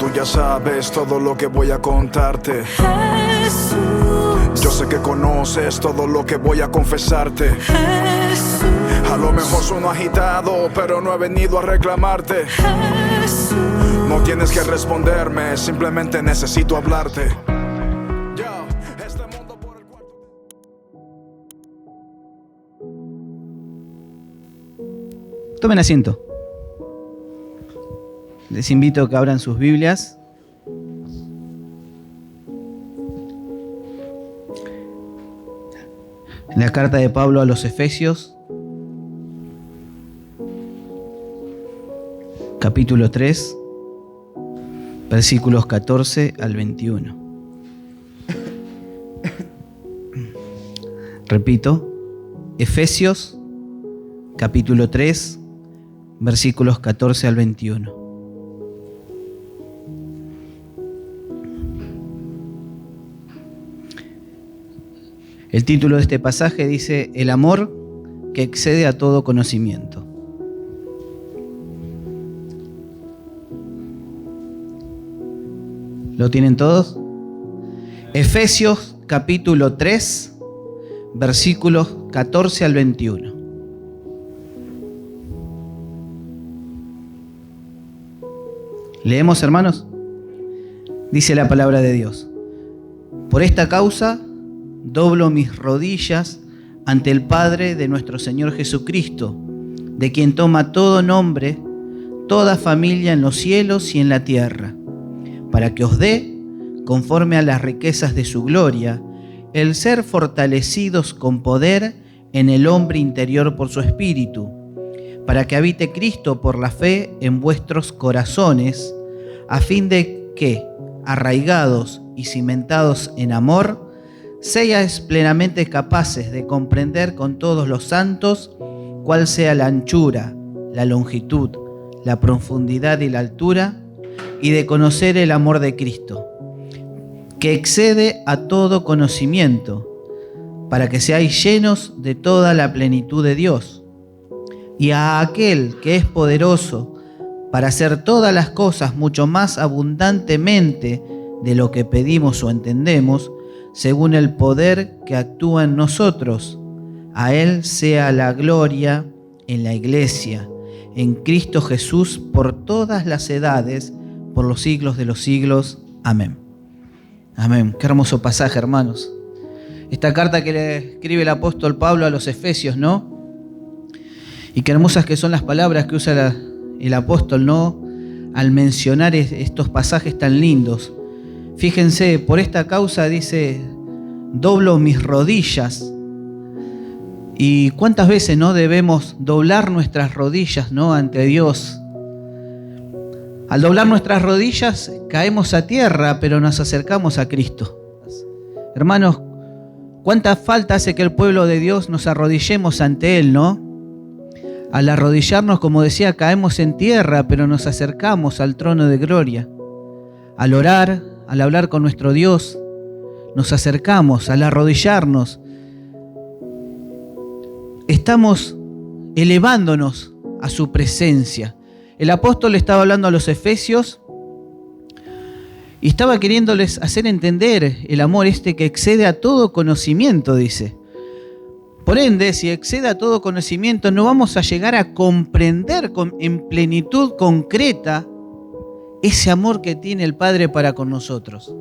tú ya sabes todo lo que voy a contarte. Jesús, yo sé que conoces todo lo que voy a confesarte. Jesús, A lo mejor sueno agitado, pero no he venido a reclamarte. Jesús. No tienes que responderme, simplemente necesito hablarte. Tomen asiento. Les invito a que abran sus Biblias. En la carta de Pablo a los Efesios, capítulo 3, versículos 14 al 21. Repito, Efesios, capítulo 3, versículos 14 al 21. El título de este pasaje dice: el amor que excede a todo conocimiento. ¿Lo tienen todos? Efesios capítulo 3, versículos 14 al 21. ¿Leemos, hermanos? Dice la palabra de Dios: por esta causa doblo mis rodillas ante el Padre de nuestro Señor Jesucristo, de quien toma todo nombre, toda familia en los cielos y en la tierra, para que os dé, conforme a las riquezas de su gloria, el ser fortalecidos con poder en el hombre interior por su Espíritu, para que habite Cristo por la fe en vuestros corazones, a fin de que, arraigados y cimentados en amor, seáis plenamente capaces de comprender con todos los santos cuál sea la anchura, la longitud, la profundidad y la altura, y de conocer el amor de Cristo, que excede a todo conocimiento, para que seáis llenos de toda la plenitud de Dios. Y a aquel que es poderoso para hacer todas las cosas mucho más abundantemente de lo que pedimos o entendemos, según el poder que actúa en nosotros, a Él sea la gloria en la Iglesia, en Cristo Jesús, por todas las edades, por los siglos de los siglos. Amén. Amén. Qué hermoso pasaje, hermanos. Esta carta que le escribe el apóstol Pablo a los Efesios, ¿no? Y qué hermosas que son las palabras que usa el apóstol, ¿no? Al mencionar estos pasajes tan lindos. Fíjense, por esta causa dice: doblo mis rodillas. ¿Y cuántas veces no debemos doblar nuestras rodillas, no, ante Dios? Al doblar nuestras rodillas caemos a tierra, pero nos acercamos a Cristo. Hermanos, cuánta falta hace que el pueblo de Dios nos arrodillemos ante Él, ¿no? Al arrodillarnos, como decía, caemos en tierra, pero nos acercamos al trono de gloria. Al orar, al hablar con nuestro Dios, nos acercamos. Al arrodillarnos, estamos elevándonos a su presencia. El apóstol estaba hablando a los efesios y estaba queriéndoles hacer entender el amor que excede a todo conocimiento, dice. Por ende, si excede a todo conocimiento, no vamos a llegar a comprender en plenitud concreta ese amor que tiene el Padre para con nosotros.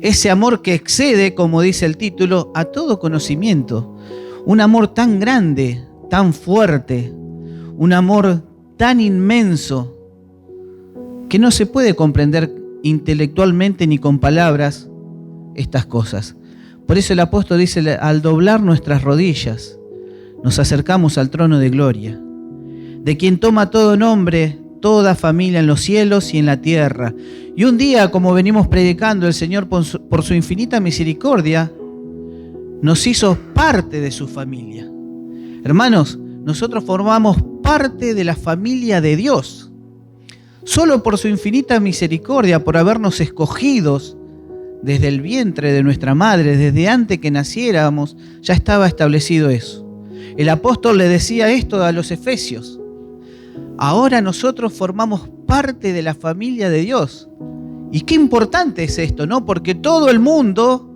Ese amor que excede, como dice el título, a todo conocimiento. Un amor tan grande, tan fuerte, un amor tan inmenso que no se puede comprender intelectualmente ni con palabras estas cosas. Por eso el apóstol dice: al doblar nuestras rodillas, nos acercamos al trono de gloria, de quien toma todo nombre, toda familia en los cielos y en la tierra. Y un día, como venimos predicando, el Señor por su infinita misericordia nos hizo parte de su familia. Hermanos, nosotros formamos parte de la familia de Dios. Solo por su infinita misericordia, por habernos escogidos desde el vientre de nuestra madre, desde antes que naciéramos, ya estaba establecido eso. El apóstol le decía esto a los efesios: ahora nosotros formamos parte de la familia de Dios. Y qué importante es esto, ¿no? Porque todo el mundo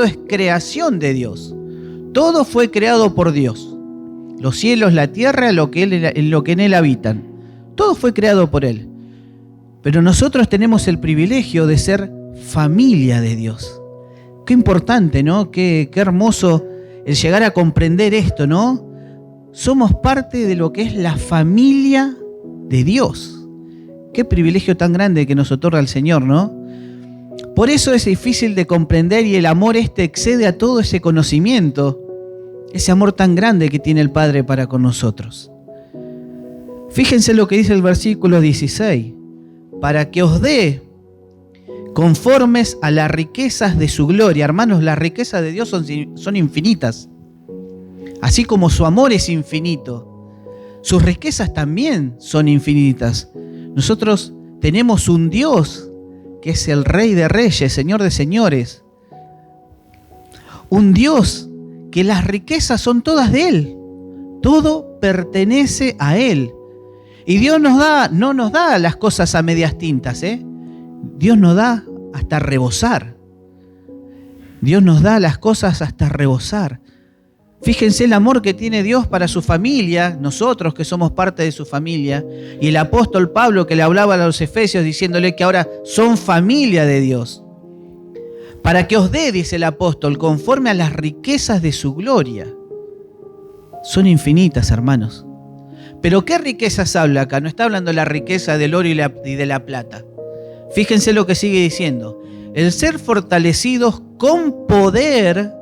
es creación de Dios. Todo fue creado por Dios. Los cielos, la tierra, lo que en Él habitan. Todo fue creado por Él. Pero nosotros tenemos el privilegio de ser familia de Dios. Qué importante, ¿no? Qué hermoso el llegar a comprender esto, ¿no? Somos parte de lo que es la familia de Dios. Qué privilegio tan grande que nos otorga el Señor, ¿no? Por eso es difícil de comprender y el amor excede a todo ese conocimiento, ese amor tan grande que tiene el Padre para con nosotros. Fíjense lo que dice el versículo 16. Para que os dé conformes a las riquezas de su gloria. Hermanos, las riquezas de Dios son infinitas. Así como su amor es infinito, sus riquezas también son infinitas. Nosotros tenemos un Dios que es el Rey de Reyes, Señor de Señores. Un Dios que las riquezas son todas de Él. Todo pertenece a Él. Y Dios no nos da las cosas a medias tintas, ¿eh? Dios nos da hasta rebosar. Dios nos da las cosas hasta rebosar. Fíjense el amor que tiene Dios para su familia, nosotros que somos parte de su familia, y el apóstol Pablo que le hablaba a los efesios diciéndole que ahora son familia de Dios. Para que os dé, dice el apóstol, conforme a las riquezas de su gloria. Son infinitas, hermanos. Pero ¿qué riquezas habla acá? No está hablando de la riqueza del oro y de la plata. Fíjense lo que sigue diciendo. El ser fortalecidos con poder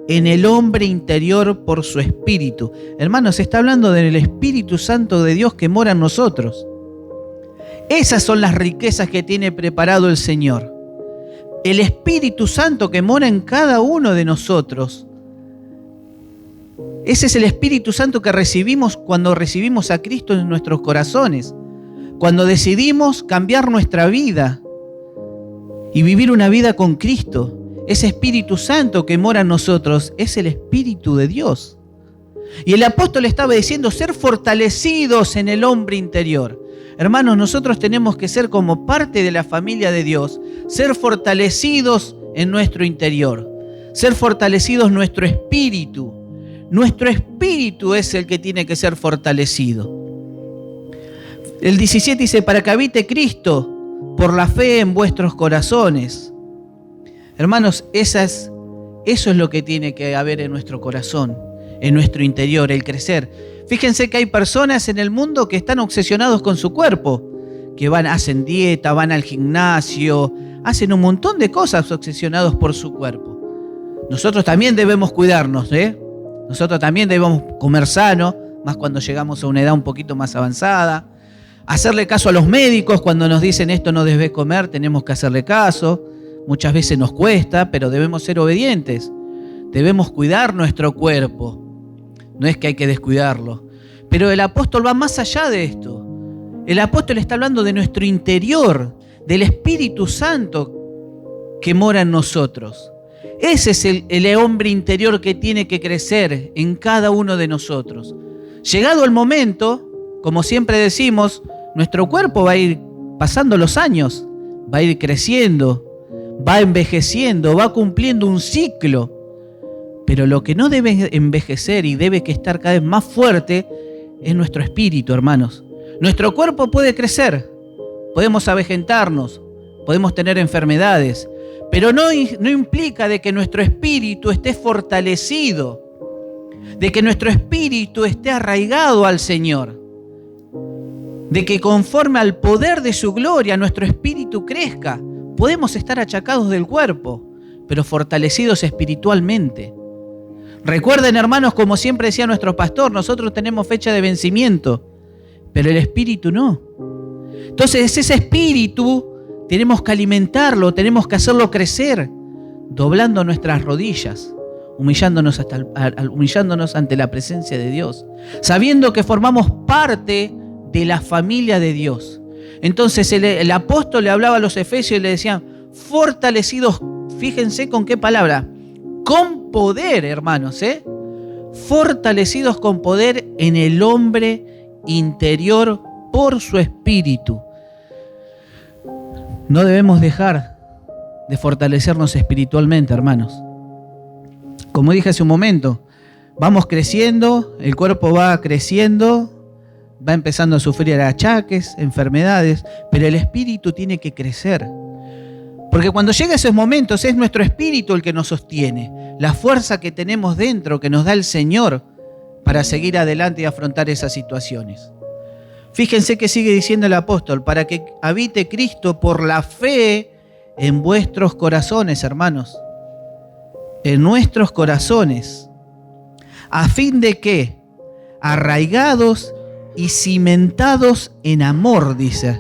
en el hombre interior por su Espíritu. Hermanos, se está hablando del Espíritu Santo de Dios que mora en nosotros. Esas son las riquezas que tiene preparado el Señor. El Espíritu Santo que mora en cada uno de nosotros. Ese es el Espíritu Santo que recibimos cuando recibimos a Cristo en nuestros corazones. Cuando decidimos cambiar nuestra vida y vivir una vida con Cristo. Ese Espíritu Santo que mora en nosotros es el Espíritu de Dios. Y el apóstol estaba diciendo ser fortalecidos en el hombre interior. Hermanos, nosotros tenemos que ser como parte de la familia de Dios, ser fortalecidos en nuestro interior, ser fortalecidos nuestro espíritu. Nuestro espíritu es el que tiene que ser fortalecido. El 17 dice, para que habite Cristo por la fe en vuestros corazones. Hermanos, eso es lo que tiene que haber en nuestro corazón, en nuestro interior, el crecer. Fíjense que hay personas en el mundo que están obsesionados con su cuerpo, que hacen dieta, van al gimnasio, hacen un montón de cosas obsesionados por su cuerpo. Nosotros también debemos cuidarnos, ¿eh? Nosotros también debemos comer sano, más cuando llegamos a una edad un poquito más avanzada. Hacerle caso a los médicos cuando nos dicen esto no debes comer, tenemos que hacerle caso. Muchas veces nos cuesta, pero debemos ser obedientes. Debemos cuidar nuestro cuerpo. No es que hay que descuidarlo. Pero el apóstol va más allá de esto. El apóstol está hablando de nuestro interior, del Espíritu Santo que mora en nosotros. Ese es el hombre interior que tiene que crecer en cada uno de nosotros. Llegado el momento, como siempre decimos, nuestro cuerpo va a ir pasando los años, va a ir creciendo, va envejeciendo, va cumpliendo un ciclo. Pero lo que no debe envejecer y debe que estar cada vez más fuerte es nuestro espíritu, hermanos. Nuestro cuerpo puede crecer, podemos avejentarnos, podemos tener enfermedades, pero no implica de que nuestro espíritu esté fortalecido, de que nuestro espíritu esté arraigado al Señor, de que conforme al poder de su gloria nuestro espíritu crezca. Podemos estar achacados del cuerpo, pero fortalecidos espiritualmente. Recuerden, hermanos, como siempre decía nuestro pastor, nosotros tenemos fecha de vencimiento, pero el espíritu no. Entonces ese espíritu tenemos que alimentarlo, tenemos que hacerlo crecer, doblando nuestras rodillas, humillándonos ante la presencia de Dios, sabiendo que formamos parte de la familia de Dios. Entonces el apóstol le hablaba a los efesios y le decían, fortalecidos, fíjense con qué palabra, con poder, hermanos, fortalecidos con poder en el hombre interior por su espíritu. No debemos dejar de fortalecernos espiritualmente, hermanos. Como dije hace un momento, vamos creciendo, el cuerpo va creciendo, va empezando a sufrir achaques, enfermedades, pero el espíritu tiene que crecer. Porque cuando llega esos momentos es nuestro espíritu el que nos sostiene, la fuerza que tenemos dentro, que nos da el Señor para seguir adelante y afrontar esas situaciones. Fíjense que sigue diciendo el apóstol, para que habite Cristo por la fe en vuestros corazones, hermanos. En nuestros corazones. A fin de que, arraigados y cimentados en amor, dice.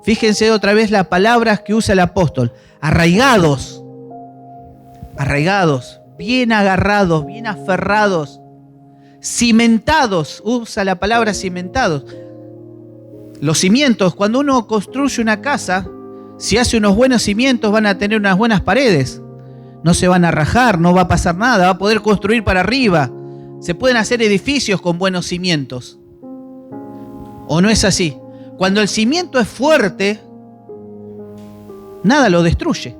Fíjense otra vez las palabras que usa el apóstol. Arraigados. Arraigados. Bien agarrados, bien aferrados. Cimentados. Usa la palabra cimentados. Los cimientos, cuando uno construye una casa, si hace unos buenos cimientos van a tener unas buenas paredes. No se van a rajar, no va a pasar nada, va a poder construir para arriba. Se pueden hacer edificios con buenos cimientos. ¿O no es así? Cuando el cimiento es fuerte, nada lo destruye,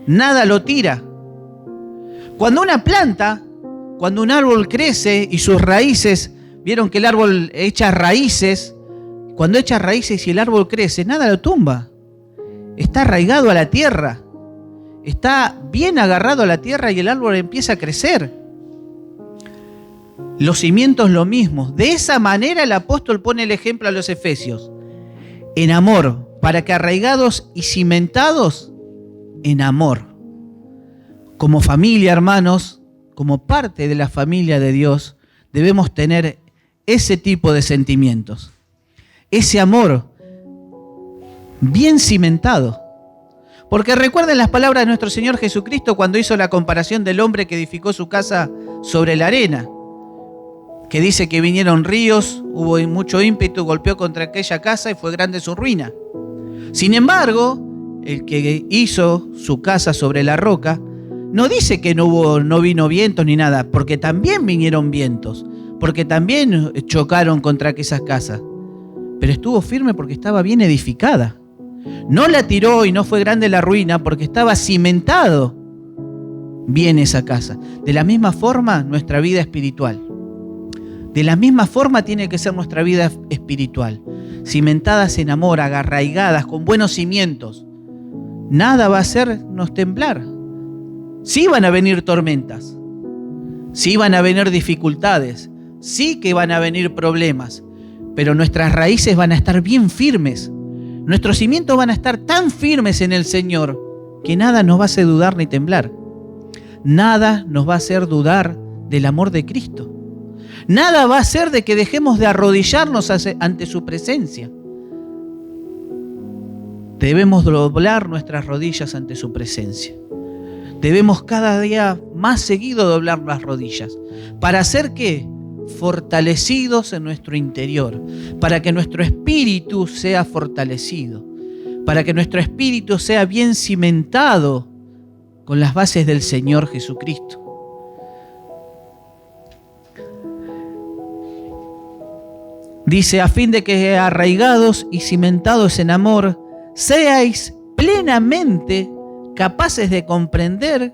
nada lo tira. Cuando una planta, cuando un árbol crece y sus raíces, vieron que el árbol echa raíces, cuando echa raíces y el árbol crece, nada lo tumba. Está arraigado a la tierra, está bien agarrado a la tierra y el árbol empieza a crecer. Los cimientos lo mismo. De esa manera el apóstol pone el ejemplo a los efesios. En amor, para que arraigados y cimentados en amor. Como familia, hermanos, como parte de la familia de Dios, debemos tener ese tipo de sentimientos. Ese amor bien cimentado. Porque recuerden las palabras de nuestro Señor Jesucristo cuando hizo la comparación del hombre que edificó su casa sobre la arena. Que dice que vinieron ríos, hubo mucho ímpetu, golpeó contra aquella casa y fue grande su ruina. Sin embargo, el que hizo su casa sobre la roca, no dice que no vino vientos ni nada, porque también vinieron vientos, porque también chocaron contra aquellas casas. Pero estuvo firme porque estaba bien edificada. No la tiró y no fue grande la ruina porque estaba cimentado bien esa casa. De la misma forma, nuestra vida espiritual. De la misma forma tiene que ser nuestra vida espiritual. Cimentadas en amor, arraigadas, con buenos cimientos. Nada va a hacernos temblar. Sí van a venir tormentas. Sí van a venir dificultades. Sí que van a venir problemas. Pero nuestras raíces van a estar bien firmes. Nuestros cimientos van a estar tan firmes en el Señor que nada nos va a hacer dudar ni temblar. Nada nos va a hacer dudar del amor de Cristo. Nada va a hacer de que dejemos de arrodillarnos ante su presencia. Debemos doblar nuestras rodillas ante su presencia. Debemos cada día más seguido doblar las rodillas. ¿Para hacer qué? Fortalecidos en nuestro interior, para que nuestro espíritu sea fortalecido, para que nuestro espíritu sea bien cimentado con las bases del Señor Jesucristo. Dice, a fin de que arraigados y cimentados en amor, seáis plenamente capaces de comprender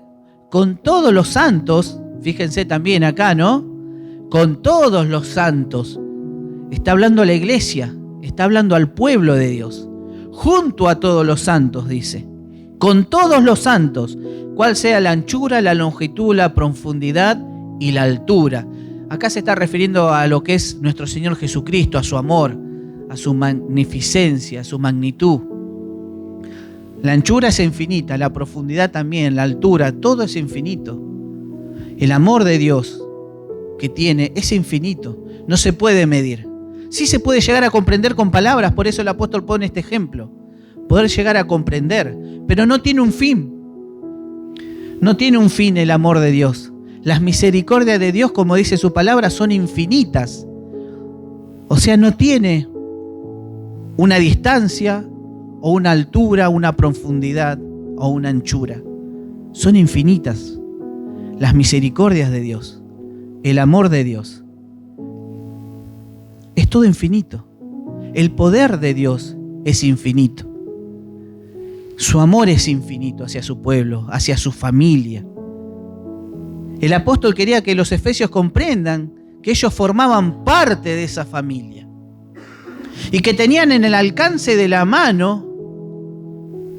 con todos los santos, fíjense también acá, ¿no? Con todos los santos. Está hablando a la iglesia, está hablando al pueblo de Dios. Junto a todos los santos, dice. Con todos los santos, cuál sea la anchura, la longitud, la profundidad y la altura. Acá se está refiriendo a lo que es nuestro Señor Jesucristo, a su amor, a su magnificencia, a su magnitud. La anchura es infinita, la profundidad también, la altura, todo es infinito. El amor de Dios que tiene es infinito, no se puede medir. Sí se puede llegar a comprender con palabras, por eso el apóstol pone este ejemplo. Poder llegar a comprender, pero no tiene un fin. No tiene un fin el amor de Dios. Las misericordias de Dios, como dice su palabra, son infinitas. O sea, no tiene una distancia o una altura, una profundidad o una anchura. Son infinitas las misericordias de Dios, el amor de Dios. Es todo infinito. El poder de Dios es infinito. Su amor es infinito hacia su pueblo, hacia su familia. El apóstol quería que los efesios comprendan que ellos formaban parte de esa familia y que tenían en el alcance de la mano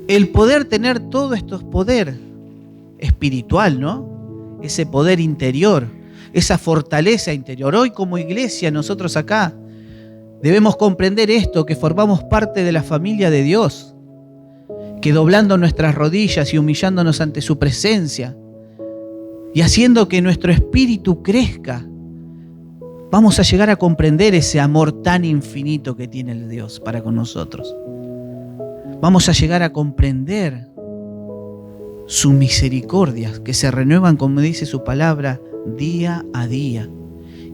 el poder tener todo estos poder espiritual, ¿no? Ese poder interior, esa fortaleza interior. Hoy como iglesia, nosotros acá debemos comprender esto, que formamos parte de la familia de Dios, que doblando nuestras rodillas y humillándonos ante su presencia y haciendo que nuestro espíritu crezca, vamos a llegar a comprender ese amor tan infinito que tiene el Dios para con nosotros. Vamos a llegar a comprender sus misericordias que se renuevan, como dice su palabra, día a día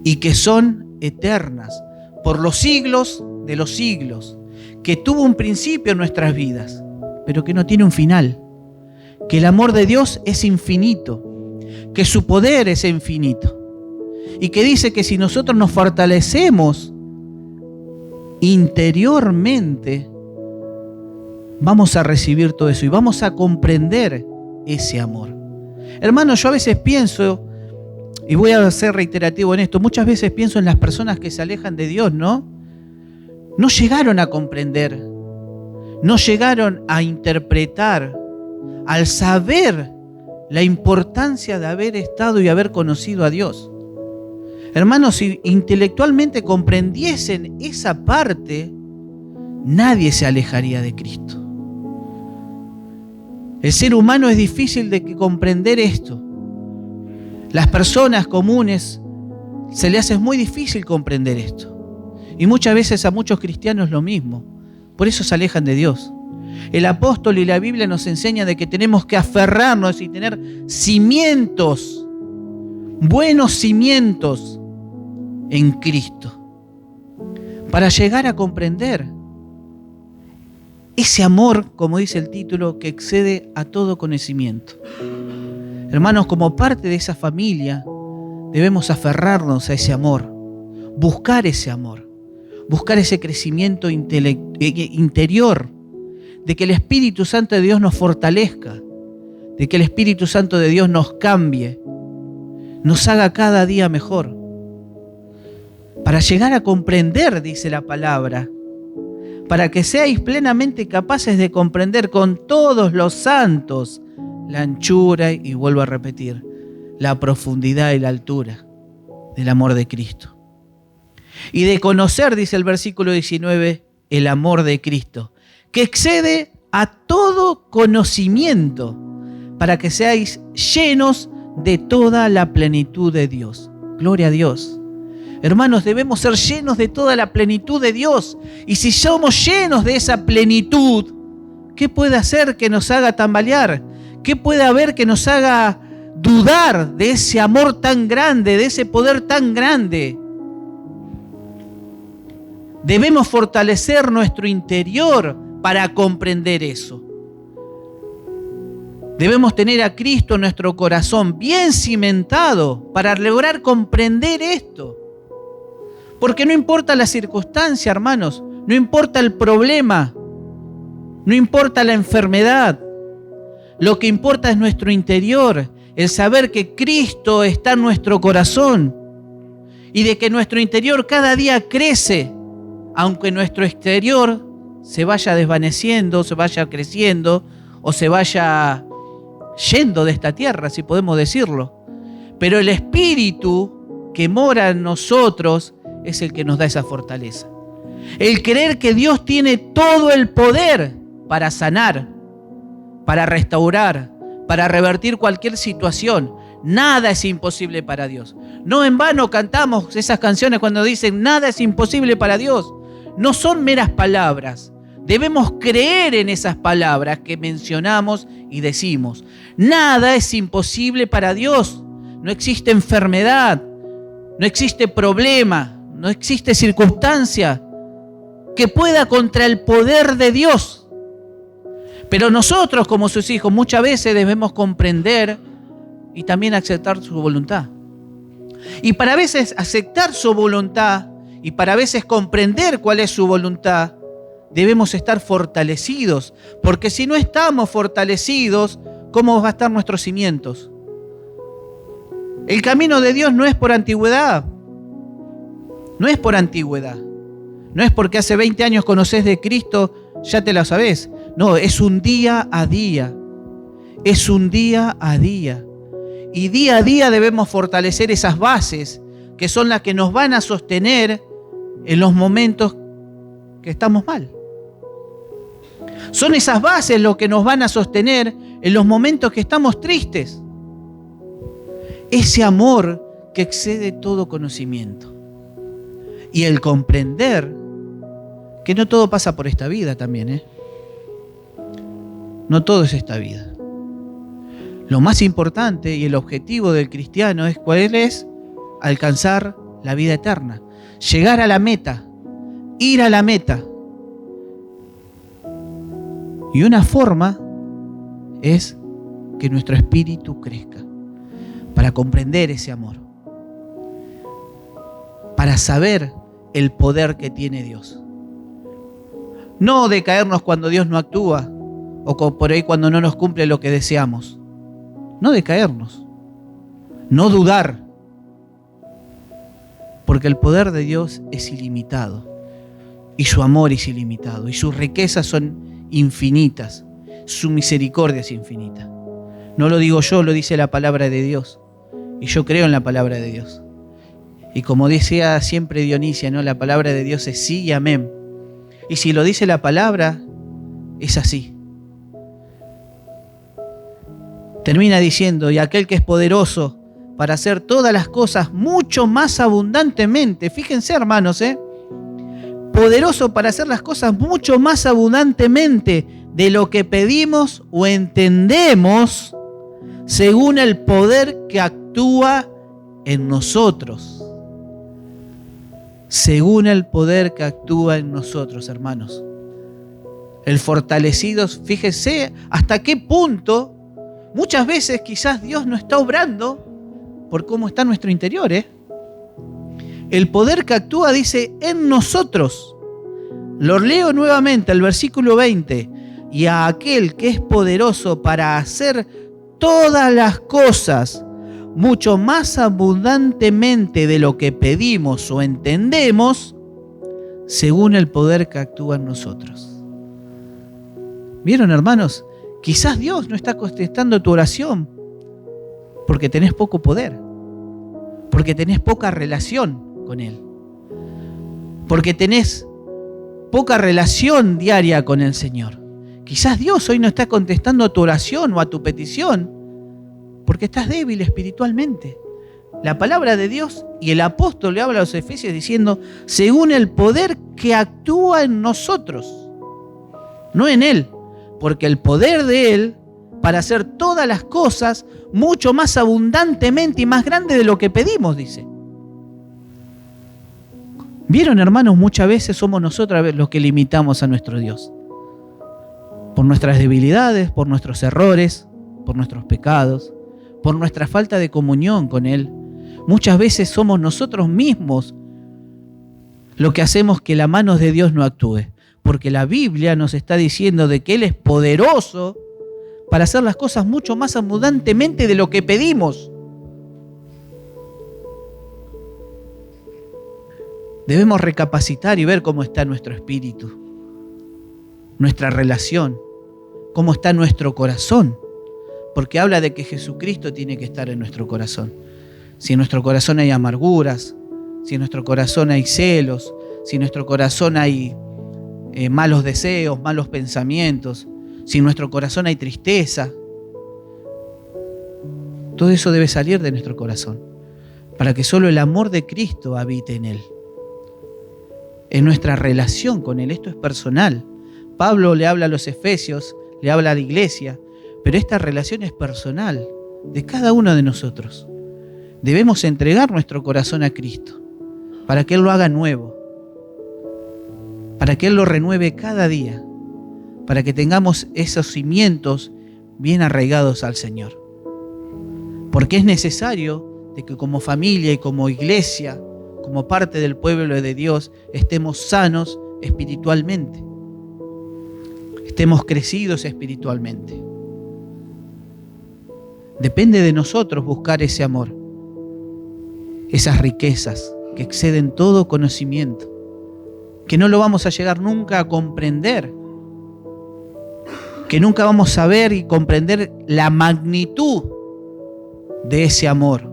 y que son eternas por los siglos de los siglos, que tuvo un principio en nuestras vidas, pero que no tiene un final, que el amor de Dios es infinito, que su poder es infinito y que dice que si nosotros nos fortalecemos interiormente, vamos a recibir todo eso y vamos a comprender ese amor. Hermanos, yo a veces pienso, y voy a ser reiterativo en esto, muchas veces pienso en las personas que se alejan de Dios, ¿no? No llegaron a comprender, no llegaron a interpretar, al saber la importancia de haber estado y haber conocido a Dios. Hermanos, si intelectualmente comprendiesen esa parte, nadie se alejaría de Cristo. El ser humano es difícil de comprender esto. Las personas comunes se les hace muy difícil comprender esto. Y muchas veces a muchos cristianos lo mismo. Por eso se alejan de Dios. El apóstol y la Biblia nos enseña de que tenemos que aferrarnos y tener cimientos, buenos cimientos en Cristo, para llegar a comprender ese amor, como dice el título, que excede a todo conocimiento. Hermanos, como parte de esa familia, debemos aferrarnos a ese amor, buscar ese amor, buscar ese crecimiento interior, de que el Espíritu Santo de Dios nos fortalezca, de que el Espíritu Santo de Dios nos cambie, nos haga cada día mejor. Para llegar a comprender, dice la palabra, para que seáis plenamente capaces de comprender con todos los santos la anchura, y vuelvo a repetir, la profundidad y la altura del amor de Cristo. Y de conocer, dice el versículo 19, el amor de Cristo, que excede a todo conocimiento, para que seáis llenos de toda la plenitud de Dios. Gloria a Dios. Hermanos, debemos ser llenos de toda la plenitud de Dios. Y si somos llenos de esa plenitud, ¿qué puede hacer que nos haga tambalear? ¿Qué puede haber que nos haga dudar de ese amor tan grande, de ese poder tan grande? Debemos fortalecer nuestro interior para comprender eso. Debemos tener a Cristo en nuestro corazón bien cimentado para lograr comprender esto. Porque no importa la circunstancia, hermanos, no importa el problema, no importa la enfermedad. Lo que importa es nuestro interior, el saber que Cristo está en nuestro corazón y de que nuestro interior cada día crece, aunque nuestro exterior se vaya desvaneciendo, se vaya creciendo o se vaya yendo de esta tierra, si podemos decirlo. Pero el Espíritu que mora en nosotros es el que nos da esa fortaleza. El creer que Dios tiene todo el poder para sanar, para restaurar, para revertir cualquier situación. Nada es imposible para Dios. No en vano cantamos esas canciones cuando dicen nada es imposible para Dios. No son meras palabras. Debemos creer en esas palabras que mencionamos y decimos. Nada es imposible para Dios. No existe enfermedad, no existe problema, no existe circunstancia que pueda contra el poder de Dios. Pero nosotros, como sus hijos, muchas veces debemos comprender y también aceptar su voluntad. Y para veces aceptar su voluntad y para veces comprender cuál es su voluntad, debemos estar fortalecidos, porque si no estamos fortalecidos, ¿cómo va a estar nuestros cimientos? El camino de Dios no es por antigüedad, no es por antigüedad, no es porque hace 20 años conocés de Cristo, ya te la sabés. No, es un día a día, es un día a día. Y día a día debemos fortalecer esas bases que son las que nos van a sostener en los momentos que estamos mal. Son esas bases lo que nos van a sostener en los momentos que estamos tristes. Ese amor que excede todo conocimiento. Y el comprender que no todo pasa por esta vida también, No todo es esta vida. Lo más importante y el objetivo del cristiano es ¿cuál es? Alcanzar la vida eterna. Llegar a la meta. Ir a la meta. Y una forma es que nuestro espíritu crezca. Para comprender ese amor. Para saber el poder que tiene Dios. No decaernos cuando Dios no actúa. O por ahí cuando no nos cumple lo que deseamos. No decaernos. No dudar. Porque el poder de Dios es ilimitado. Y su amor es ilimitado. Y sus riquezas son infinitas. Su misericordia es infinita. No lo digo yo, lo dice la palabra de Dios. Y yo creo en la palabra de Dios. Y como decía siempre Dionisia, ¿no? La palabra de Dios es sí y amén. Y si lo dice la palabra, es así. Termina diciendo, y aquel que es poderoso para hacer todas las cosas mucho más abundantemente. Fíjense, hermanos, poderoso para hacer las cosas mucho más abundantemente de lo que pedimos o entendemos, según el poder que actúa en nosotros. Según el poder que actúa en nosotros, hermanos. El fortalecido, fíjese hasta qué punto muchas veces quizás Dios no está obrando por cómo está nuestro interior. El poder que actúa, dice, en nosotros. Lo leo nuevamente, el versículo 20. Y a aquel que es poderoso para hacer todas las cosas mucho más abundantemente de lo que pedimos o entendemos, según el poder que actúa en nosotros. ¿Vieron, hermanos? Quizás Dios no está contestando tu oración porque tenés poco poder, porque tenés poca relación con Él, porque tenés poca relación diaria con el Señor. Quizás Dios hoy no está contestando a tu oración o a tu petición porque estás débil espiritualmente. La palabra de Dios y el apóstol le habla a los Efesios diciendo, según el poder que actúa en nosotros, no en Él. Porque el poder de Él para hacer todas las cosas mucho más abundantemente y más grande de lo que pedimos, dice. ¿Vieron, hermanos? Muchas veces somos nosotros los que limitamos a nuestro Dios. Por nuestras debilidades, por nuestros errores, por nuestros pecados, por nuestra falta de comunión con Él. Muchas veces somos nosotros mismos lo que hacemos que la mano de Dios no actúe. Porque la Biblia nos está diciendo de que Él es poderoso para hacer las cosas mucho más abundantemente de lo que pedimos. Debemos recapacitar y ver cómo está nuestro espíritu, nuestra relación, cómo está nuestro corazón. Porque habla de que Jesucristo tiene que estar en nuestro corazón. Si en nuestro corazón hay amarguras, si en nuestro corazón hay celos, si en nuestro corazón hay malos deseos, malos pensamientos, si en nuestro corazón hay tristeza, todo eso debe salir de nuestro corazón para que solo el amor de Cristo habite en Él. En nuestra relación con Él, esto es personal. Pablo le habla a los Efesios, le habla a la iglesia, pero esta relación es personal de cada uno de nosotros. Debemos entregar nuestro corazón a Cristo para que Él lo haga nuevo, para que Él lo renueve cada día, para que tengamos esos cimientos bien arraigados al Señor. Porque es necesario de que como familia y como iglesia, como parte del pueblo de Dios, estemos sanos espiritualmente. estemos crecidos espiritualmente. Depende de nosotros buscar ese amor, esas riquezas que exceden todo conocimiento, que no lo vamos a llegar nunca a comprender, que nunca vamos a ver y comprender la magnitud de ese amor,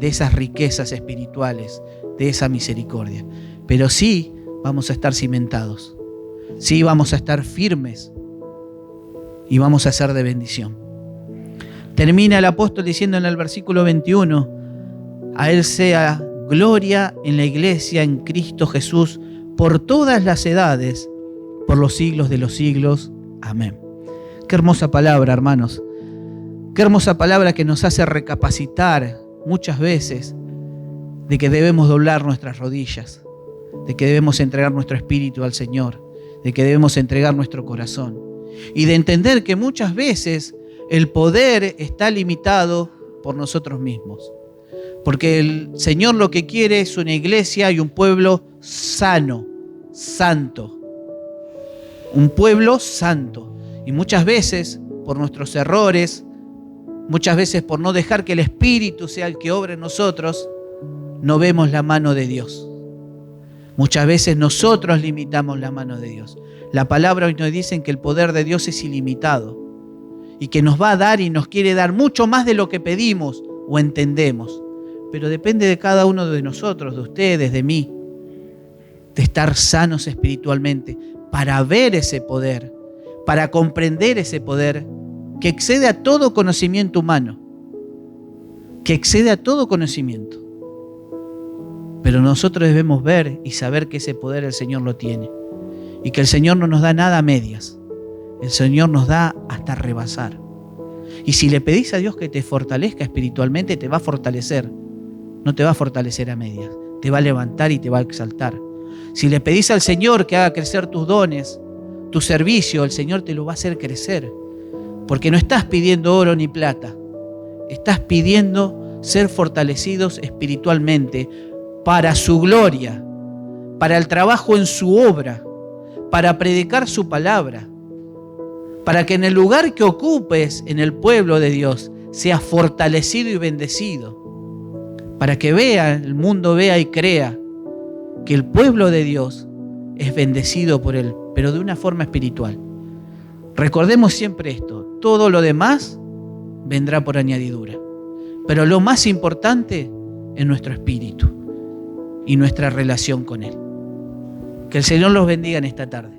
de esas riquezas espirituales, de esa misericordia. Pero sí vamos a estar cimentados, sí vamos a estar firmes y vamos a ser de bendición. Termina el apóstol diciendo en el versículo 21, a Él sea gloria en la iglesia, en Cristo Jesús, por todas las edades, por los siglos de los siglos. Amén. Qué hermosa palabra, hermanos. Qué hermosa palabra que nos hace recapacitar muchas veces de que debemos doblar nuestras rodillas, de que debemos entregar nuestro espíritu al Señor, de que debemos entregar nuestro corazón y de entender que muchas veces el poder está limitado por nosotros mismos. Porque el Señor lo que quiere es una iglesia y un pueblo sano, santo. Un pueblo santo. Y muchas veces, por nuestros errores, muchas veces por no dejar que el Espíritu sea el que obre en nosotros, no vemos la mano de Dios. Muchas veces nosotros limitamos la mano de Dios. La palabra hoy nos dice que el poder de Dios es ilimitado y que nos va a dar y nos quiere dar mucho más de lo que pedimos o entendemos. Pero depende de cada uno de nosotros, de ustedes, de mí, de estar sanos espiritualmente para ver ese poder, para comprender ese poder que excede a todo conocimiento humano, que excede a todo conocimiento. Pero nosotros debemos ver y saber que ese poder el Señor lo tiene y que el Señor no nos da nada a medias, el Señor nos da hasta rebasar. Y si le pedís a Dios que te fortalezca espiritualmente, te va a fortalecer. No te va a fortalecer a medias, te va a levantar y te va a exaltar. Si le pedís al Señor que haga crecer tus dones, tu servicio, el Señor te lo va a hacer crecer. Porque no estás pidiendo oro ni plata, estás pidiendo ser fortalecidos espiritualmente para su gloria, para el trabajo en su obra, para predicar su palabra, para que en el lugar que ocupes en el pueblo de Dios seas fortalecido y bendecido. Para que el mundo vea y crea que el pueblo de Dios es bendecido por Él, pero de una forma espiritual. Recordemos siempre esto, todo lo demás vendrá por añadidura, pero lo más importante es nuestro espíritu y nuestra relación con Él. Que el Señor los bendiga en esta tarde.